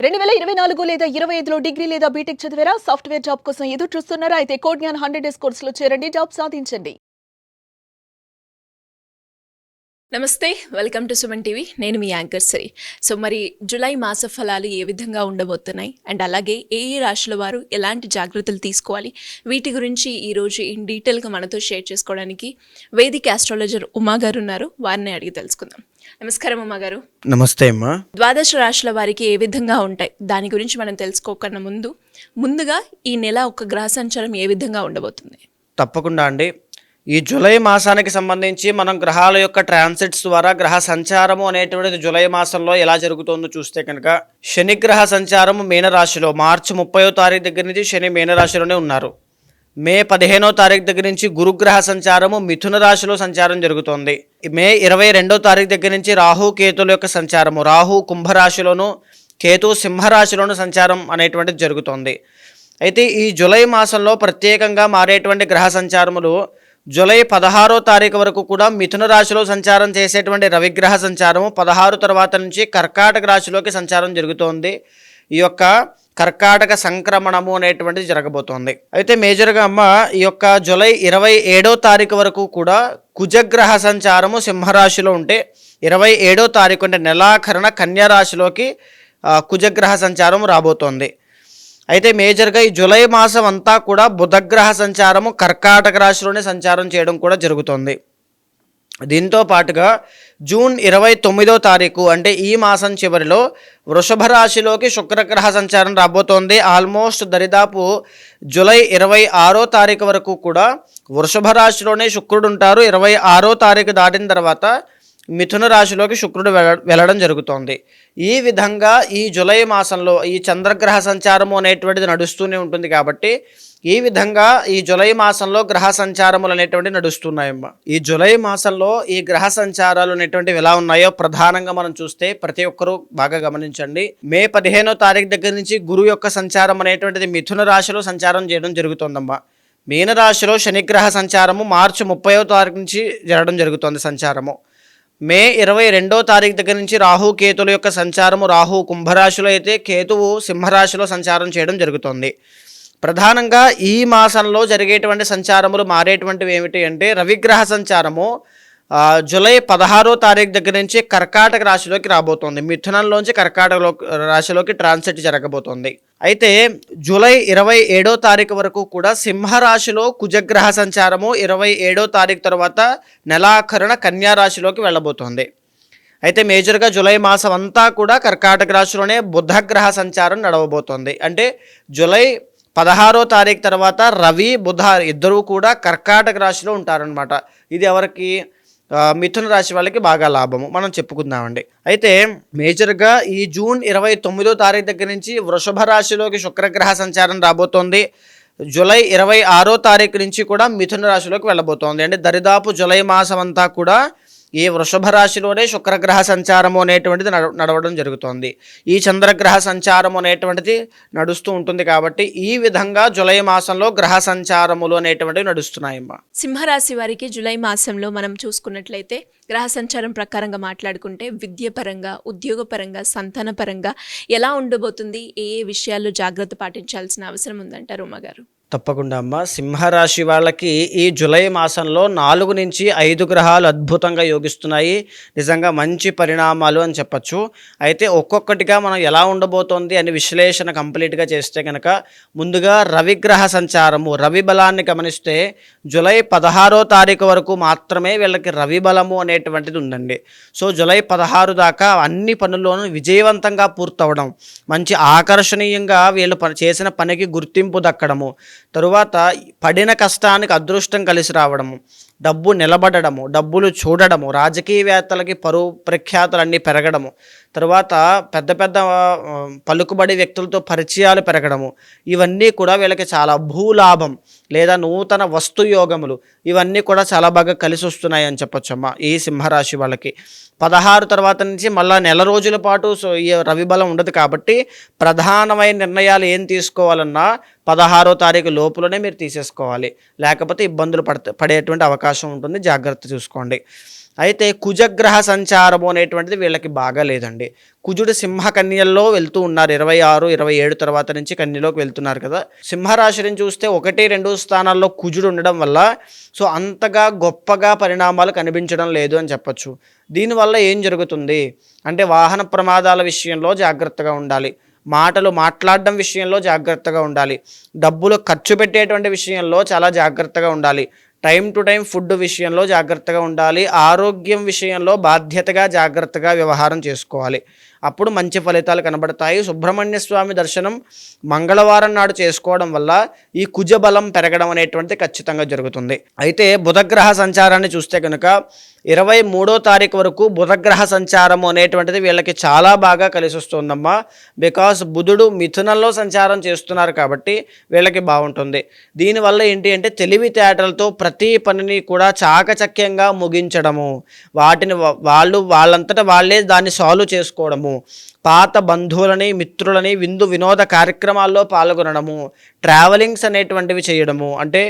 2024 లేదా 25లో డిగ్రీ లేదా బీటెక్ చదివారా? సాఫ్ట్‌వేర్ జాబ్ కోసం ఎదురు చూస్తున్నారా? అయితే కోడ్ జ్ఞాన్ 100 డేస్ కోర్సులో చేరండి. జాబ్ సాధించండి. నమస్తే, వెల్కమ్ టు సుమన్ టీవీ. నేను మీ యాంకర్ శ్రీ. సో మరి జూలై మాస ఫలాలు ఏ విధంగా ఉండబోతున్నాయి అండ్ అలాగే ఏ రాశుల వారు ఎలాంటి జాగ్రత్తలు తీసుకోవాలి, వీటి గురించి ఈరోజు ఇన్ డీటెయిల్గా మనతో షేర్ చేసుకోవడానికి వేదిక ఆస్ట్రాలజర్ ఉమా గారు ఉన్నారు. వారిని అడిగి తెలుసుకుందాం. నమస్కారం ఉమా గారు. నమస్తే అమ్మా. ద్వాదశ రాశుల వారికి ఏ విధంగా ఉంటాయి దాని గురించి మనం తెలుసుకోకన్నా ముందుగా ఈ నెల ఒక గ్రహ సంచారం ఏ విధంగా ఉండబోతుంది? తప్పకుండా అండి. ఈ జూలై మాసానికి సంబంధించి మనం గ్రహాల యొక్క ట్రాన్సిట్స్ ద్వారా గ్రహ సంచారము అనేటువంటిది జూలై మాసంలో ఎలా జరుగుతుందో చూస్తే కనుక శనిగ్రహ సంచారము మీనరాశిలో మార్చి 30వ తారీఖు దగ్గర నుంచి శని మీనరాశిలోనే ఉన్నారు. మే 15వ తారీఖు దగ్గర నుంచి గురుగ్రహ సంచారము మిథున రాశిలో సంచారం జరుగుతోంది. మే 22వ తారీఖు దగ్గర నుంచి రాహు కేతుల యొక్క సంచారము, రాహు కుంభరాశిలోను కేతు సింహరాశిలోను సంచారం అనేటువంటిది జరుగుతోంది. అయితే ఈ జూలై మాసంలో ప్రత్యేకంగా మారేటువంటి గ్రహ సంచారములు జూలై 16వ తారీఖు వరకు కూడా మిథున రాశిలో సంచారం చేసేటువంటి రవిగ్రహ సంచారము 16 తర్వాత నుంచి కర్కాటక రాశిలోకి సంచారం జరుగుతోంది. ఈ యొక్క కర్కాటక సంక్రమణము అనేటువంటిది జరగబోతోంది. అయితే మేజర్గా అమ్మ ఈ యొక్క జూలై 27వ తారీఖు వరకు కూడా కుజగ్రహ సంచారము సింహరాశిలో ఉంటే 27వ తారీఖు అంటే నెలాఖరణ కన్యా రాశిలోకి కుజగ్రహ సంచారం రాబోతోంది. అయితే మేజర్గా ఈ జూలై మాసం అంతా కూడా బుధగ్రహ సంచారము కర్కాటక రాశిలోనే సంచారం చేయడం కూడా జరుగుతుంది. దీంతో పాటుగా జూన్ 29వ తారీఖు అంటే ఈ మాసం చివరిలో వృషభ రాశిలోకి శుక్రగ్రహ సంచారం రాబోతోంది. ఆల్మోస్ట్ దరిదాపు జూలై 26వ తారీఖు వరకు కూడా వృషభ రాశిలోనే శుక్రుడు ఉంటారు. 26వ తారీఖు దాటిన తర్వాత మిథున రాశిలోకి శుక్రుడు వెళ్ళడం జరుగుతోంది. ఈ విధంగా ఈ జూలై మాసంలో ఈ చంద్రగ్రహ సంచారము అనేటువంటిది నడుస్తూనే ఉంటుంది. కాబట్టి ఈ విధంగా ఈ జూలై మాసంలో గ్రహ సంచారములు అనేటువంటివి నడుస్తున్నాయమ్మా. ఈ జూలై మాసంలో ఈ గ్రహ సంచారాలు అనేటువంటివి ఎలా ఉన్నాయో ప్రధానంగా మనం చూస్తే ప్రతి ఒక్కరూ బాగా గమనించండి. మే 15వ తారీఖు దగ్గర నుంచి గురువు యొక్క సంచారం అనేటువంటిది మిథున రాశిలో సంచారం చేయడం జరుగుతోందమ్మా. మీనరాశిలో శనిగ్రహ సంచారము మార్చి 30వ తారీఖు నుంచి జరగడం జరుగుతోంది సంచారము. మే 22వ తారీఖు దగ్గర నుంచి రాహు కేతుల యొక్క సంచారము, రాహు కుంభరాశిలో అయితే కేతువు సింహరాశిలో సంచారం చేయడం జరుగుతుంది. ప్రధానంగా ఈ మాసంలో జరిగేటువంటి సంచారములు మారేటువంటివి ఏమిటి అంటే రవిగ్రహ సంచారము జూలై 16వ తారీఖు దగ్గర నుంచి కర్కాటక రాశిలోకి రాబోతోంది. మిథునంలోంచి కర్కాటక రాశిలోకి ట్రాన్సిట్ జరగబోతోంది. అయితే జూలై 27వ తారీఖు వరకు కూడా సింహరాశిలో కుజగ్రహ సంచారము 27వ తారీఖు తర్వాత నెలాఖరున కన్యా రాశిలోకి వెళ్ళబోతోంది. అయితే మేజర్గా జూలై మాసం అంతా కూడా కర్కాటక రాశిలోనే బుధగ్రహ సంచారం నడవబోతోంది. అంటే జూలై 16వ తారీఖు తర్వాత రవి బుధ ఇద్దరూ కూడా కర్కాటక రాశిలో ఉంటారనమాట. ఇది ఎవరికి? మిథున రాశి వాళ్ళకి బాగా లాభము మనం చెప్పుకుందామండి. అయితే మేజర్గా ఈ జూన్ 29వ తారీఖు దగ్గర నుంచి వృషభ రాశిలోకి శుక్రగ్రహ సంచారం రాబోతోంది. జూలై 26వ తారీఖు నుంచి కూడా మిథున రాశిలోకి వెళ్ళబోతోంది. అంటే దరిదాపు జూలై మాసం అంతా కూడా ఈ వృషభ రాశిలోనే శుక్రగ్రహ సంచారము అనేటువంటిది నడవడం జరుగుతోంది. ఈ చంద్రగ్రహ సంచారము అనేటువంటిది నడుస్తూ ఉంటుంది. కాబట్టి ఈ విధంగా జూలై మాసంలో గ్రహ సంచారములు అనేటువంటివి నడుస్తున్నాయమ్మా. సింహరాశి వారికి జూలై మాసంలో మనం చూసుకున్నట్లయితే గ్రహ సంచారం ప్రకారంగా మాట్లాడుకుంటే విద్యపరంగా, ఉద్యోగపరంగా, సంతాన పరంగా ఎలా ఉండబోతుంది? ఏ విషయాల్లో జాగ్రత్త పాటించాల్సిన అవసరం ఉందంటారు ఉమా గారు? తప్పకుండా అమ్మ. సింహరాశి వాళ్ళకి ఈ జూలై మాసంలో 4 నుంచి 5 గ్రహాలు అద్భుతంగా యోగిస్తున్నాయి. నిజంగా మంచి పరిణామాలు అని చెప్పచ్చు. అయితే ఒక్కొక్కటిగా మనం ఎలా ఉండబోతోంది అని విశ్లేషణ కంప్లీట్గా చేస్తే కనుక ముందుగా రవిగ్రహ సంచారము, రవి బలాన్ని గమనిస్తే జూలై 16వ తారీఖు వరకు మాత్రమే వీళ్ళకి రవి బలము అనేటువంటిది ఉందండి. సో జూలై 16 దాకా అన్ని పనుల్లోనూ విజయవంతంగా పూర్తవడం, మంచి ఆకర్షణీయంగా వీళ్ళు చేసిన పనికి గుర్తింపు దక్కడము, తరువాత పడిన కష్టానికి అదృష్టం కలిసి రావడము, డబ్బు నిలబడము, డబ్బులు చూడడము, రాజకీయవేత్తలకి పరువు ప్రఖ్యాతులన్నీ పెరగడము, తరువాత పెద్ద పెద్ద పలుకుబడి వ్యక్తులతో పరిచయాలు పెరగడము, ఇవన్నీ కూడా వీళ్ళకి చాలా భూలాభం లేదా నూతన వస్తు యోగములు ఇవన్నీ కూడా చాలా బాగా కలిసి వస్తున్నాయి అని చెప్పొచ్చమ్మా. ఈ సింహరాశి వాళ్ళకి 16 తర్వాత నుంచి మళ్ళీ నెల రోజుల పాటు ఈ రవి బలం ఉండదు. కాబట్టి ప్రధానమైన నిర్ణయాలు ఏం తీసుకోవాలన్నా 16వ తారీఖు లోపులోనే మీరు తీసేసుకోవాలి. లేకపోతే ఇబ్బందులు పడేటువంటి అవకాశం ఉంటుంది. జాగ్రత్త చూసుకోండి. అయితే కుజగ్రహ సంచారము అనేటువంటిది వీళ్ళకి బాగా లేదండి. కుజుడు సింహ కన్యల్లో వెళ్తూ ఉన్నారు. 26, 27 తర్వాత నుంచి కన్యలోకి వెళ్తున్నారు కదా. సింహరాశిని చూస్తే 1, 2 స్థానాల్లో కుజుడు ఉండడం వల్ల సో అంతగా గొప్పగా పరిణామాలు కనిపించడం లేదు అని చెప్పొచ్చు. దీనివల్ల ఏం జరుగుతుంది అంటే వాహన ప్రమాదాల విషయంలో జాగ్రత్తగా ఉండాలి. మాటలు మాట్లాడడం విషయంలో జాగ్రత్తగా ఉండాలి. డబ్బులు ఖర్చు పెట్టేటువంటి విషయంలో చాలా జాగ్రత్తగా ఉండాలి. టైం టు టైం ఫుడ్ విషయంలో జాగ్రత్తగా ఉండాలి. ఆరోగ్యం విషయంలో బాధ్యతగా జాగ్రత్తగా వ్యవహారం చేసుకోవాలి. అప్పుడు మంచి ఫలితాలు కనబడతాయి. సుబ్రహ్మణ్య స్వామి దర్శనం మంగళవారం నాడు చేసుకోవడం వల్ల ఈ కుజబలం పెరగడం అనేటువంటిది ఖచ్చితంగా జరుగుతుంది. అయితే బుధగ్రహ సంచారాన్ని చూస్తే కనుక 23వ తారీఖు వరకు బుధగ్రహ సంచారము అనేటువంటిది వీళ్ళకి చాలా బాగా కలిసి వస్తుందమ్మా. బికాస్ బుధుడు మిథునంలో సంచారం చేస్తున్నారు కాబట్టి వీళ్ళకి బాగుంటుంది. దీనివల్ల ఏంటి అంటే తెలివితేటలతో ప్రతి పనిని కూడా చాకచక్యంగా ముగించడము, వాటిని వాళ్ళంతటా వాళ్ళే దాన్ని సాల్వ్ చేసుకోవడము, పాత బంధువులని మిత్రులని విందు వినోద కార్యక్రమాల్లో పాల్గొనడము, ట్రావెలింగ్స్ అనేటువంటివి చేయడము, అంటే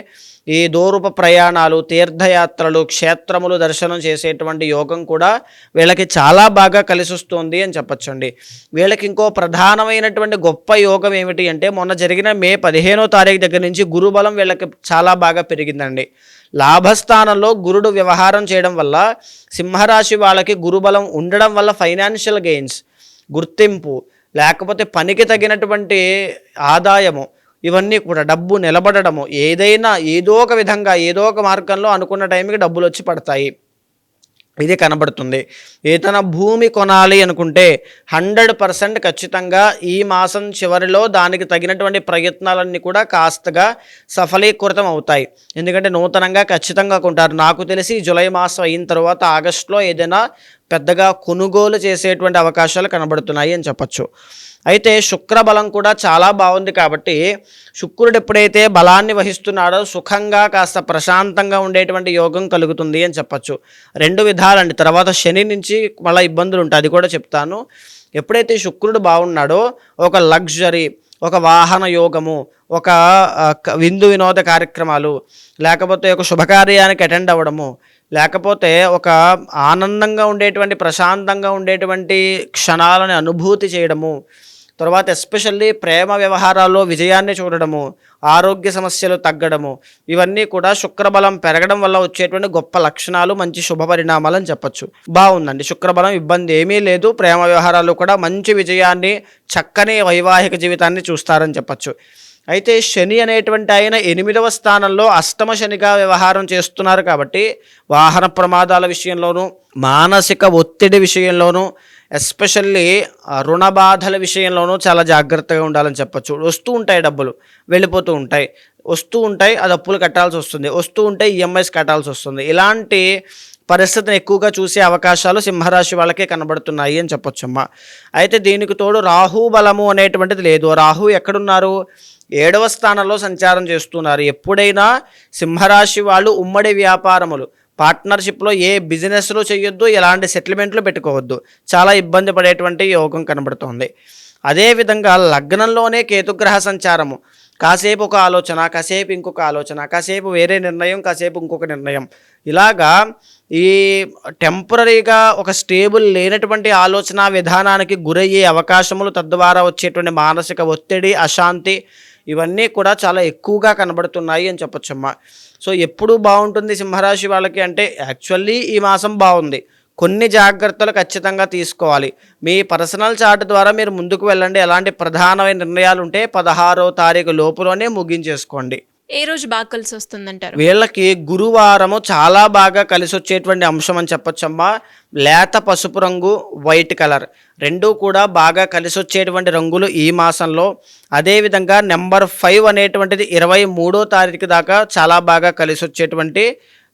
ఈ దూరూప ప్రయాణాలు, తీర్థయాత్రలు, క్షేత్రములు దర్శనం చేసేటువంటి యోగం కూడా వీళ్ళకి చాలా బాగా కలిసి వస్తుంది అని చెప్పచ్చండి. వీళ్ళకి ఇంకో ప్రధానమైనటువంటి గొప్ప యోగం ఏమిటి అంటే మొన్న జరిగిన మే 15వ తారీఖు దగ్గర నుంచి గురుబలం వీళ్ళకి చాలా బాగా పెరిగిందండి. లాభస్థానంలో గురుడు వ్యవహారం చేయడం వల్ల సింహరాశి వాళ్ళకి గురుబలం ఉండడం వల్ల ఫైనాన్షియల్ గెయిన్స్, గుర్తింపు, లేకపోతే పనికి తగినటువంటి ఆదాయము, ఇవన్నీ కూడా డబ్బు నిలబడము, ఏదైనా ఏదో ఒక విధంగా ఏదో ఒక మార్గంలో అనుకున్న టైంకి డబ్బులు వచ్చి పడతాయి. ఇది కనబడుతుంది. ఏదైనా భూమి కొనాలి అనుకుంటే 100% ఖచ్చితంగా ఈ మాసం చివరిలో దానికి తగినటువంటి ప్రయత్నాలన్నీ కూడా కాస్తగా సఫలీకృతం అవుతాయి. ఎందుకంటే నూతనంగా ఖచ్చితంగా కొంటారు. నాకు తెలిసి జూలై మాసం అయిన తర్వాత ఆగస్టులో ఏదైనా పెద్దగా కొనుగోలు చేసేటువంటి అవకాశాలు కనబడుతున్నాయి అని చెప్పచ్చు. అయితే శుక్రబలం కూడా చాలా బాగుంది కాబట్టి శుక్రుడు ఎప్పుడైతే బలాన్ని వహిస్తున్నాడో సుఖంగా కాస్త ప్రశాంతంగా ఉండేటువంటి యోగం కలుగుతుంది అని చెప్పచ్చు. 2 విధాలండి. తర్వాత శని నుంచి మళ్ళీ ఇబ్బందులు ఉంటాయి, అది కూడా చెప్తాను. ఎప్పుడైతే శుక్రుడు బాగున్నాడో ఒక లగ్జరీ, ఒక వాహన యోగము, ఒక విందు వినోద కార్యక్రమాలు, లేకపోతే ఒక శుభకార్యానికి అటెండ్ అవ్వడము, లేకపోతే ఒక ఆనందంగా ఉండేటువంటి ప్రశాంతంగా ఉండేటువంటి క్షణాలను అనుభూతి చేయడము, తర్వాత ఎస్పెషల్లీ ప్రేమ వ్యవహారాల్లో విజయాన్ని చూడడము, ఆరోగ్య సమస్యలు తగ్గడము, ఇవన్నీ కూడా శుక్రబలం పెరగడం వల్ల వచ్చేటువంటి గొప్ప లక్షణాలు, మంచి శుభ పరిణామాలు అని చెప్పచ్చు. బాగుందండి శుక్రబలం, ఇబ్బంది ఏమీ లేదు. ప్రేమ వ్యవహారాల్లో కూడా మంచి విజయాన్ని, చక్కని వైవాహిక జీవితాన్ని చూస్తారని చెప్పచ్చు. అయితే శని అనేటువంటి ఆయన 8వ స్థానంలో అష్టమ శనిగా వ్యవహారం చేస్తున్నారు కాబట్టి వాహన ప్రమాదాల విషయంలోనూ, మానసిక ఒత్తిడి విషయంలోనూ, ఎస్పెషల్లీ రుణ బాధల విషయంలోనూ చాలా జాగ్రత్తగా ఉండాలని చెప్పచ్చు. వస్తూ ఉంటాయి డబ్బులు, వెళ్ళిపోతూ ఉంటాయి, వస్తూ ఉంటాయి, అది అప్పులు కట్టాల్సి వస్తుంది, వస్తూ ఉంటాయి, ఈఎంఐస్ కట్టాల్సి వస్తుంది. ఇలాంటి పరిస్థితిని ఎక్కువగా చూసే అవకాశాలు సింహరాశి వాళ్ళకే కనబడుతున్నాయి అని చెప్పొచ్చమ్మా. అయితే దీనికి తోడు రాహు బలము అనేటువంటిది లేదు. రాహు ఎక్కడున్నారు? 7వ స్థానంలో సంచారం చేస్తున్నారు. ఎప్పుడైనా సింహరాశి వాళ్ళు ఉమ్మడి వ్యాపారములు, పార్ట్నర్షిప్లో ఏ బిజినెస్లు చేయొద్దు, ఎలాంటి సెటిల్మెంట్లు పెట్టుకోవద్దు, చాలా ఇబ్బంది పడేటువంటి యోగం కనబడుతోంది. అదేవిధంగా లగ్నంలోనే కేతుగ్రహ సంచారము, కాసేపు ఒక ఆలోచన, కాసేపు ఇంకొక ఆలోచన, కాసేపు వేరే నిర్ణయం, కాసేపు ఇంకొక నిర్ణయం, ఇలాగా ఈ టెంపరీగా ఒక స్టేబుల్ లేనటువంటి ఆలోచన విధానానికి గురయ్యే అవకాశములు, తద్వారా వచ్చేటువంటి మానసిక ఒత్తిడి, అశాంతి, ఇవన్నీ కూడా చాలా ఎక్కువగా కనబడుతున్నాయి అని చెప్పొచ్చమ్మా. సో ఎప్పుడు బాగుంటుంది సింహరాశి వాళ్ళకి అంటే యాక్చువల్లీ ఈ మాసం బాగుంది. కొన్ని జాగ్రత్తలు ఖచ్చితంగా తీసుకోవాలి. మీ పర్సనల్ చార్ట్ ద్వారా మీరు ముందుకు వెళ్ళండి. ఎలాంటి ప్రధానమైన నిర్ణయాలు ఉంటే 16వ తారీఖు లోపులోనే ముగించేసుకోండి. ఏ రోజు బాగా కలిసి వస్తుందంటారు? వీళ్ళకి గురువారము చాలా బాగా కలిసి వచ్చేటువంటి అంశం అని చెప్పొచ్చమ్మా. లేత పసుపు రంగు, వైట్ కలర్ రెండూ కూడా బాగా కలిసి వచ్చేటువంటి రంగులు ఈ మాసంలో. అదేవిధంగా నెంబర్ 5 అనేటువంటిది 23వ తారీఖు దాకా చాలా బాగా కలిసి వచ్చేటువంటి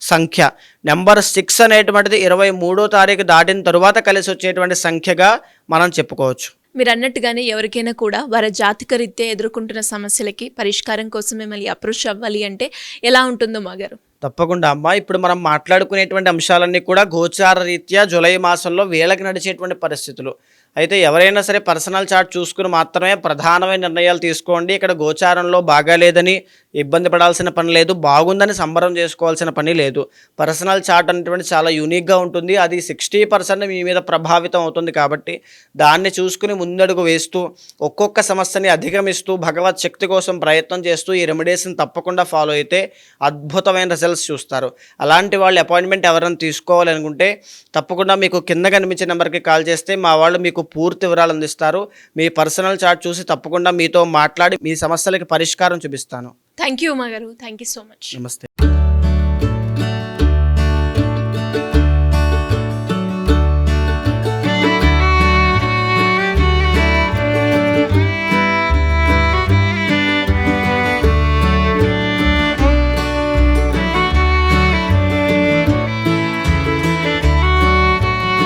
సంఖ్య. నెంబర్ 6 అనేటువంటిది 23వ తారీఖు దాటిన తరువాత కలిసి వచ్చేటువంటి సంఖ్యగా మనం చెప్పుకోవచ్చు. మీరు అన్నట్టుగానే ఎవరికైనా కూడా వారి జాతక రీత్యా ఎదుర్కొంటున్న సమస్యలకి పరిష్కారం కోసం మిమ్మల్ని అప్రోచ్ అవ్వాలి అంటే ఎలా ఉంటుందో మాగారు? తప్పకుండా అమ్మా. ఇప్పుడు మనం మాట్లాడుకునేటువంటి అంశాలన్నీ కూడా గోచార రీత్యా జూలై మాసంలో వీళ్ళకి నడిచేటువంటి పరిస్థితులు. అయితే ఎవరైనా సరే పర్సనల్ చార్ట్ చూసుకుని మాత్రమే ప్రధానమైన నిర్ణయాలు తీసుకోండి. ఇక్కడ గోచారంలో బాగాలేదని ఇబ్బంది పడాల్సిన పని లేదు, బాగుందని సంబరం చేసుకోవాల్సిన పని లేదు. పర్సనల్ చార్ట్ అనేటువంటి చాలా యూనిక్గా ఉంటుంది. అది 60% మీ మీద ప్రభావితం అవుతుంది కాబట్టి దాన్ని చూసుకుని ముందడుగు వేస్తూ ఒక్కొక్క సమస్యని అధిగమిస్తూ భగవత్ శక్తి కోసం ప్రయత్నం చేస్తూ ఈ రెమెడీస్ని తప్పకుండా ఫాలో అయితే అద్భుతమైన రిజల్ట్స్ చూస్తారు. అలాంటి వాళ్ళు అపాయింట్మెంట్ ఎవరైనా తీసుకోవాలనుకుంటే తప్పకుండా మీకు కింద కనిపించే నెంబర్కి కాల్ చేస్తే మా వాళ్ళు మీకు పూర్తి వివరాలు అందిస్తారు. మీ పర్సనల్ చార్ట్ చూసి తప్పకుండా మీతో మాట్లాడి మీ సమస్యలకి పరిష్కారం చూపిస్తాను. థ్యాంక్ యూ ఉమా గారు, థ్యాంక్ యూ సో మచ్. నమస్తే.